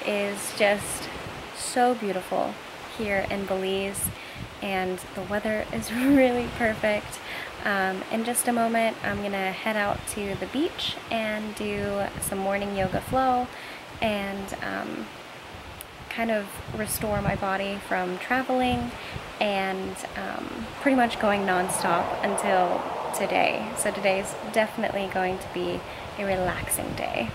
is just so beautiful here in Belize, and the weather is really perfect. In just a moment, I'm gonna head out to the beach and do some morning yoga flow and kind of restore my body from traveling and pretty much going non-stop until today. So today's definitely going to be a relaxing day.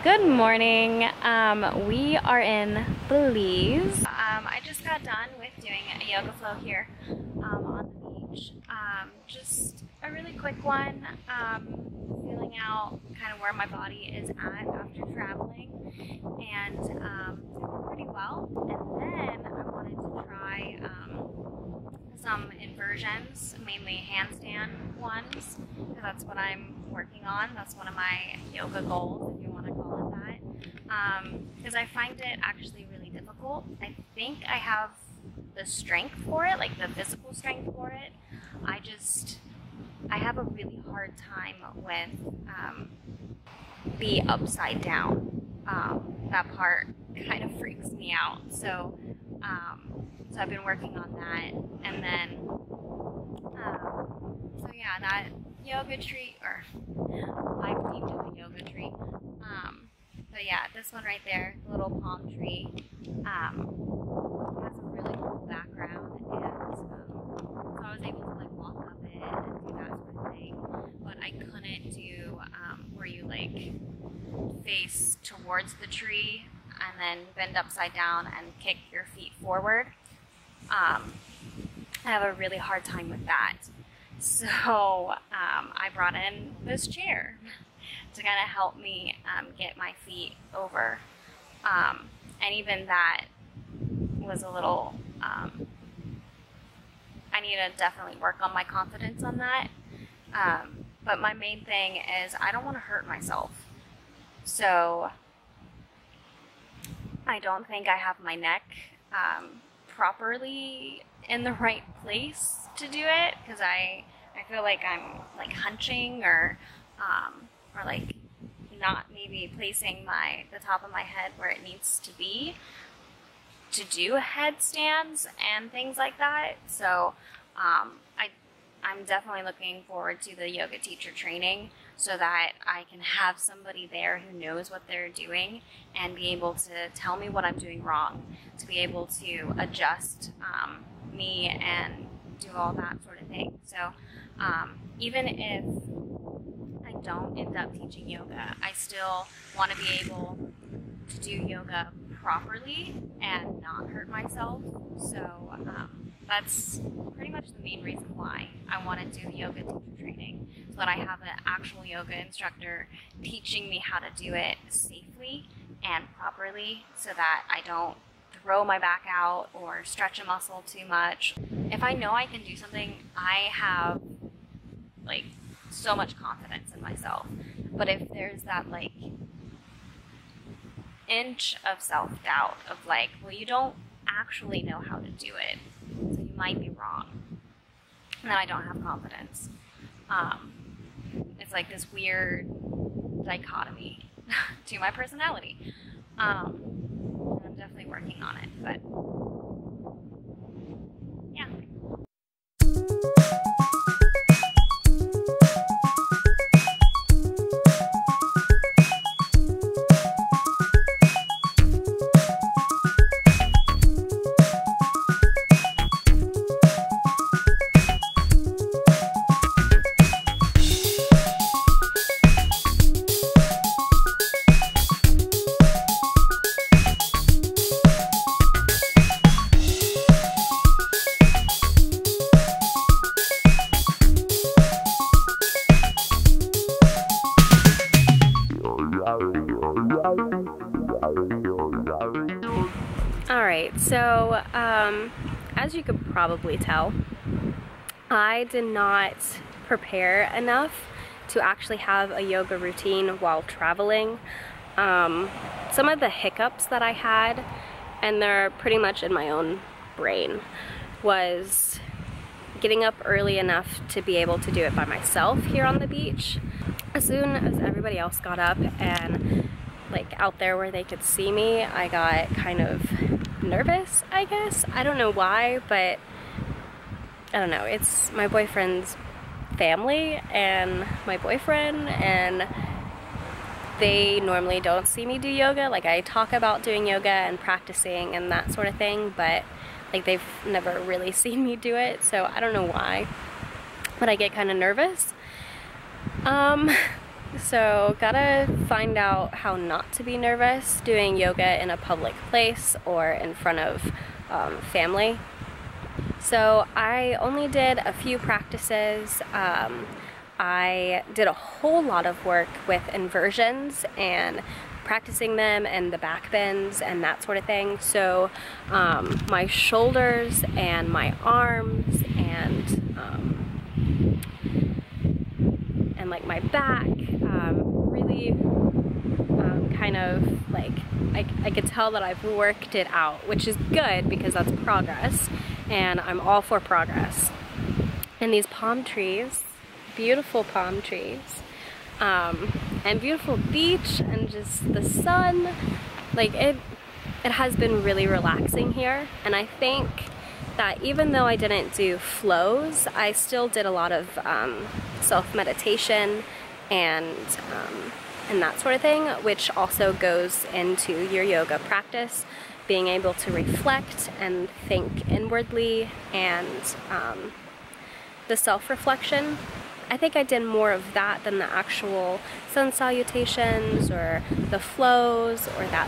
Good morning. We are in Belize. I just got done with doing a yoga flow here on the beach. Just a really quick one, feeling out kind of where my body is at after traveling, and doing pretty well. And then I wanted to try some inversions, mainly handstand ones, because that's what I'm working on. That's one of my yoga goals, if you want to call it that, because I find it actually really difficult. I think I have the strength for it, like the physical strength for it. I have a really hard time with the upside down. That part kind of freaks me out. So I've been working on that, and then so yeah, that yoga tree, or I've deemed it a yoga tree. But yeah, this one right there, the little palm tree, has a really cool background, and so I was able to like walk up it and do that sort of thing. But I couldn't do where you like face towards the tree and then bend upside down and kick your feet forward. I have a really hard time with that. So I brought in this chair to kind of help me get my feet over. And even that was a little, I need to definitely work on my confidence on that. But my main thing is I don't want to hurt myself. So I don't think I have my neck properly in the right place to do it, because I feel like I'm like hunching or like not maybe placing the top of my head where it needs to be to do headstands and things like that. So I'm definitely looking forward to the yoga teacher training so that I can have somebody there who knows what they're doing and be able to tell me what I'm doing wrong, to be able to adjust me and do all that sort of thing. So even if I don't end up teaching yoga, I still want to be able to do yoga properly and not hurt myself. So that's pretty much the main reason why I want to do yoga teacher training, so that I have an actual yoga instructor teaching me how to do it safely and properly, so that I don't throw my back out or stretch a muscle too much. If I know I can do something, I have like so much confidence in myself. But if there's that like inch of self-doubt of like, well, you don't actually know how to do it, so you might be wrong, and that I don't have confidence. It's like this weird dichotomy to my personality. I'm definitely working on it, but yeah. Alright, so as you could probably tell, I did not prepare enough to actually have a yoga routine while traveling. Some of the hiccups that I had, and they're pretty much in my own brain, was getting up early enough to be able to do it by myself here on the beach. As soon as everybody else got up and like out there where they could see me, I got kind of nervous, I guess. I don't know why, but I don't know. It's my boyfriend's family and my boyfriend, and they normally don't see me do yoga. Like, I talk about doing yoga and practicing and that sort of thing, but like they've never really seen me do it, so I don't know why, but I get kind of nervous. So gotta find out how not to be nervous doing yoga in a public place or in front of family. So I only did a few practices. I did a whole lot of work with inversions and practicing them and the back bends and that sort of thing. So my shoulders and my arms and like my back really kind of like I could tell that I've worked it out, which is good because that's progress, and I'm all for progress. And these palm trees, beautiful palm trees, and beautiful beach, and just the sun, like it has been really relaxing here. And I think that even though I didn't do flows, I still did a lot of self-meditation and that sort of thing, which also goes into your yoga practice, being able to reflect and think inwardly, and the self-reflection. I think I did more of that than the actual sun salutations or the flows or that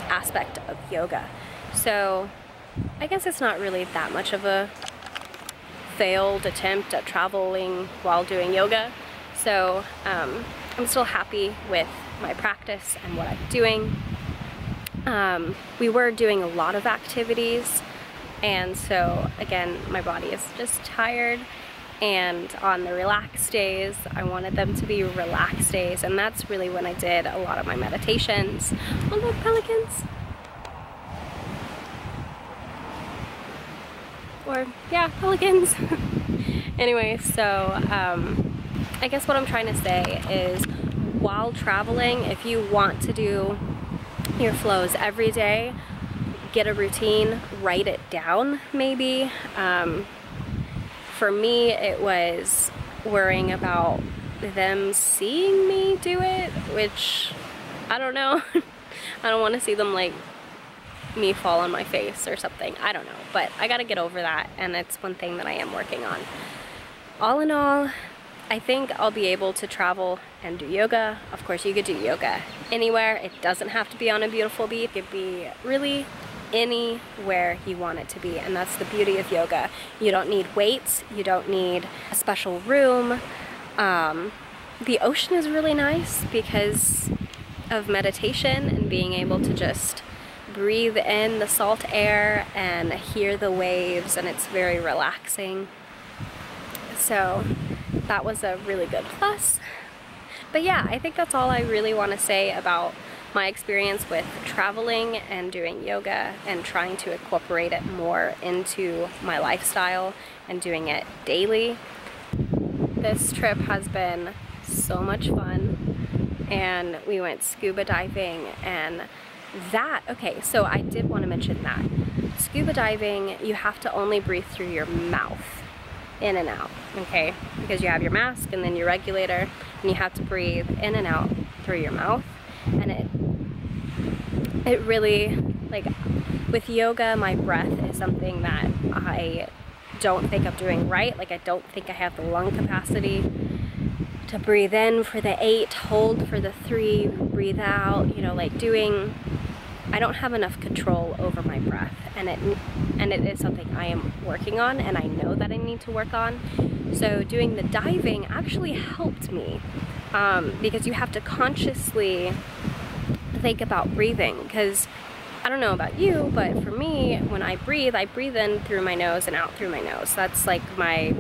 aspect of yoga. So I guess it's not really that much of a failed attempt at traveling while doing yoga. So I'm still happy with my practice and what I'm doing. We were doing a lot of activities, and so again, my body is just tired, and on the relaxed days, I wanted them to be relaxed days, and that's really when I did a lot of my meditations. Oh look, pelicans! Or, yeah, pelicans! Anyway, so I guess what I'm trying to say is, while traveling, if you want to do your flows every day, get a routine, write it down maybe. For me, it was worrying about them seeing me do it, which I don't know. I don't want to see them like me fall on my face or something. I don't know, but I gotta get over that, and it's one thing that I am working on. All in all, I think I'll be able to travel and do yoga. Of course, you could do yoga anywhere. It doesn't have to be on a beautiful beach. It could be really anywhere you want it to be, and that's the beauty of yoga. You don't need weights. You don't need a special room. The ocean is really nice because of meditation and being able to just breathe in the salt air and hear the waves, and it's very relaxing. So that was a really good plus. But yeah, I think that's all I really want to say about my experience with traveling and doing yoga and trying to incorporate it more into my lifestyle and doing it daily. This trip has been so much fun, and we went scuba diving, and okay, so I did want to mention that. Scuba diving, you have to only breathe through your mouth, in and out, okay? Because you have your mask and then your regulator, and you have to breathe in and out through your mouth. And it really, like, with yoga, my breath is something that I don't think I'm doing right. Like, I don't think I have the lung capacity to breathe in for the 8, hold for the 3, breathe out, you know, like I don't have enough control over my breath, and it is something I am working on, and I know that I need to work on. So doing the diving actually helped me, because you have to consciously think about breathing, because I don't know about you, but for me, when I breathe in through my nose and out through my nose. That's like my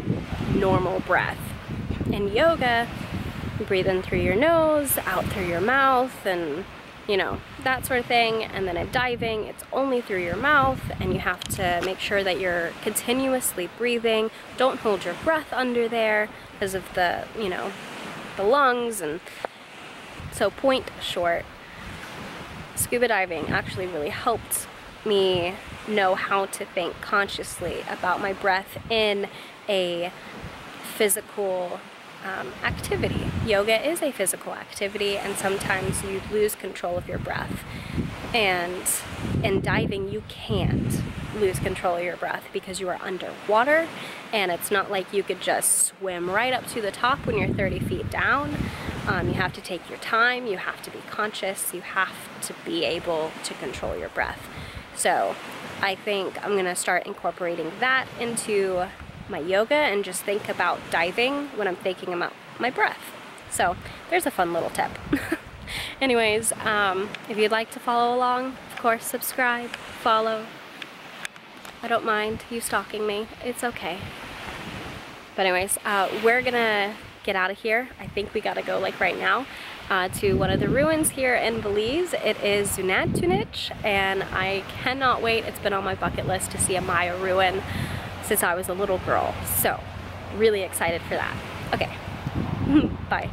normal breath. In yoga, you breathe in through your nose, out through your mouth, and you know, that sort of thing. And then in diving, it's only through your mouth, and you have to make sure that you're continuously breathing. Don't hold your breath under there because of the, you know, the lungs. And so, point short, scuba diving actually really helped me know how to think consciously about my breath in a physical activity. Yoga is a physical activity, and sometimes you lose control of your breath. And in diving, you can't lose control of your breath because you are underwater, and it's not like you could just swim right up to the top when you're 30 feet down. You have to take your time, you have to be conscious, you have to be able to control your breath. So I think I'm gonna start incorporating that into my yoga and just think about diving when I'm thinking about my breath. So there's a fun little tip. Anyways, if you'd like to follow along, of course, subscribe, follow. I don't mind you stalking me, it's okay. But anyways, we're gonna get out of here. I think we gotta go like right now to one of the ruins here in Belize. It is Zunattunich, and I cannot wait. It's been on my bucket list to see a Maya ruin since I was a little girl. So, really excited for that. Okay, bye.